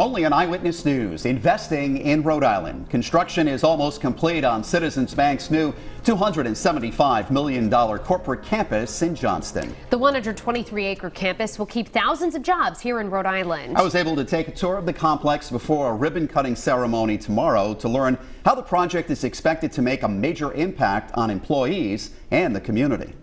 Only on Eyewitness News, investing in Rhode Island. Construction is almost complete on Citizens Bank's new $275 million corporate campus in Johnston. The 123-acre campus will keep thousands of jobs here in Rhode Island. I was able to take a tour of the complex before a ribbon-cutting ceremony tomorrow to learn how the project is expected to make a major impact on employees and the community.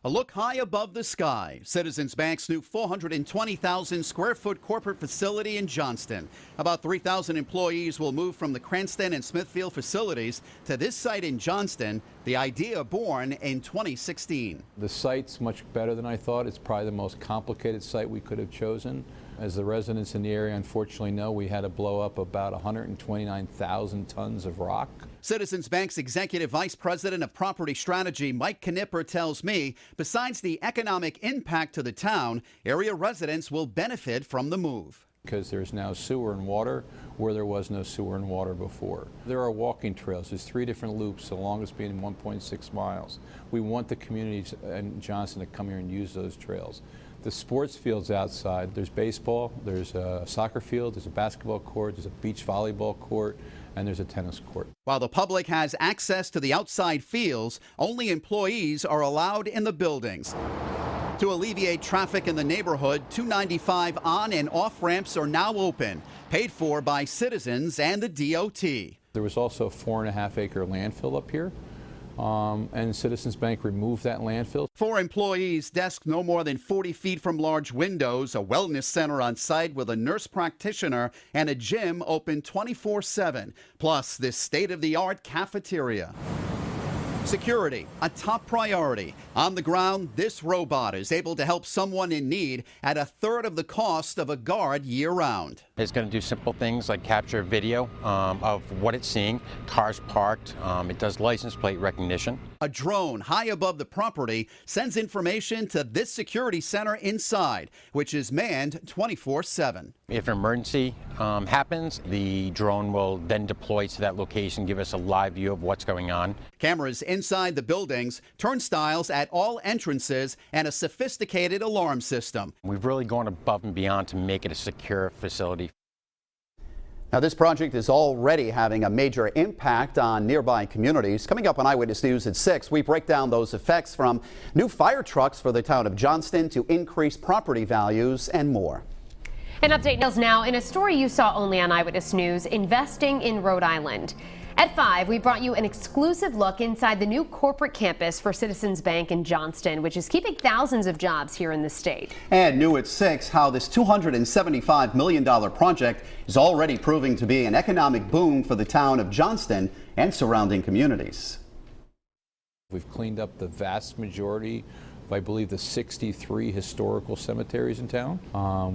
A look high above the sky. Citizens Bank's new 420,000 square foot corporate facility in Johnston. About 3,000 employees will move from the Cranston and Smithfield facilities to this site in Johnston, the idea born in 2016. The site's much better than I thought. It's probably the most complicated site we could have chosen. As the residents in the area unfortunately know, we had to blow up about 129,000 tons of rock. Citizens Bank's Executive Vice President of Property Strategy, Mike Knipper, tells me besides the economic impact to the town, area residents will benefit from the move. Because there's now sewer and water where there was no sewer and water before. There are walking trails. There's 3 different loops, the longest being 1.6 miles. We want the communities in Johnston to come here and use those trails. The sports fields outside, there's baseball, there's a soccer field, there's a basketball court, there's a beach volleyball court, and there's a tennis court. While the public has access to the outside fields, only employees are allowed in the buildings. To alleviate traffic in the neighborhood, 295 on and off ramps are now open, paid for by citizens and the DOT. There was also a 4.5-acre landfill up here. And Citizens Bank removed that landfill. 4 employees desk no more than 40 feet from large windows, a wellness center on site with a nurse practitioner, and a gym open 24/7, plus this state-of-the-art cafeteria. Security, a top priority. On the ground, this robot is able to help someone in need at 1/3 of the cost of a guard year-round. It's going to do simple things like capture video of what it's seeing, cars parked. It does license plate recognition. A drone high above the property sends information to this security center inside, which is manned 24/7. If an emergency happens, the drone will then deploy to that location, give us a live view of what's going on. Cameras inside the buildings, turnstiles at all entrances, and a sophisticated alarm system. We've really gone above and beyond to make it a secure facility. Now, this project is already having a major impact on nearby communities. Coming up on Eyewitness News at 6, we break down those effects from new fire trucks for the town of Johnston to increased property values and more. An update now in a story you saw only on Eyewitness News, investing in Rhode Island. At 5, we brought you an exclusive look inside the new corporate campus for Citizens Bank in Johnston, which is keeping thousands of jobs here in the state. And new at 6, how this $275 million project is already proving to be an economic boom for the town of Johnston and surrounding communities. We've cleaned up the vast majority of, I believe, the 63 historical cemeteries in town.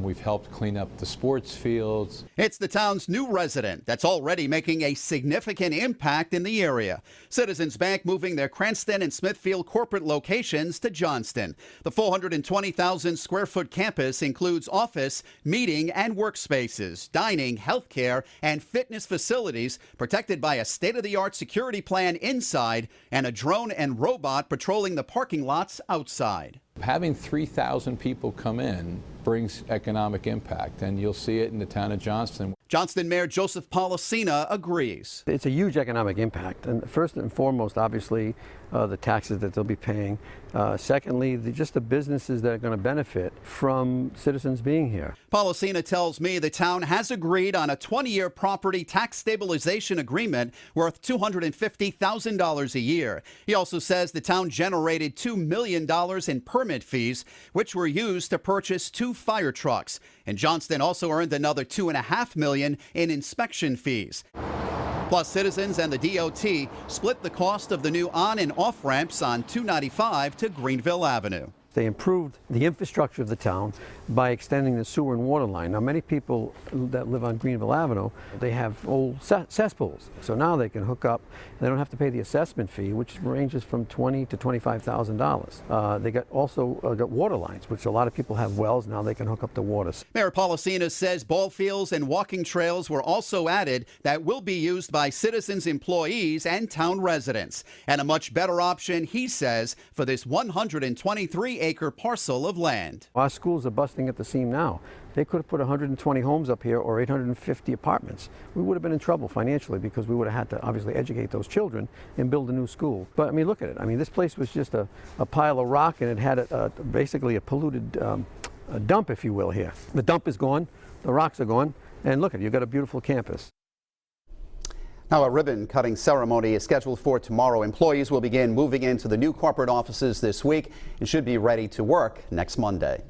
We've helped clean up the sports fields. It's the town's new resident that's already making a significant impact in the area. Citizens Bank moving their Cranston and Smithfield corporate locations to Johnston. The 420,000 square foot campus includes office, meeting, and workspaces, dining, healthcare, and fitness facilities protected by a state-of-the-art security plan inside and a drone and robot patrolling the parking lots outside. Having 3,000 people come in brings economic impact, and you'll see it in the town of Johnston. Johnston Mayor Joseph Policina agrees. It's a huge economic impact, and first and foremost, obviously, the taxes that they'll be paying. Secondly, just the businesses that are going to benefit from citizens being here. Policina tells me the town has agreed on a 20-year property tax stabilization agreement worth $250,000 a year. He also says the town generated $2 million in permit fees, which were used to purchase 2 fire trucks. And Johnston also earned another $2.5 million in inspection fees. Plus, citizens and the DOT split the cost of the new on and off ramps on 295 to Greenville Avenue. They improved the infrastructure of the town by extending the sewer and water line. Now, many people that live on Greenville Avenue, they have old cesspools. So now they can hook up. They don't have to pay the assessment fee, which ranges from $20,000 to $25,000. They got water lines, which a lot of people have wells. Now they can hook up the water. Mayor Policina says ball fields and walking trails were also added that will be used by citizens, employees, and town residents. And a much better option, he says, for this 123-acre parcel of land. Our schools are busing busting at the seam now. They could have put 120 homes up here or 850 apartments. We would have been in trouble financially because we would have had to obviously educate those children and build a new school. But I mean, look at it. I mean, this place was just a pile of rock, and it had basically a polluted a dump, if you will, here. The dump is gone, the rocks are gone, and look at it, you've got a beautiful campus. Now, a ribbon-cutting ceremony is scheduled for tomorrow. Employees will begin moving into the new corporate offices this week and should be ready to work next Monday.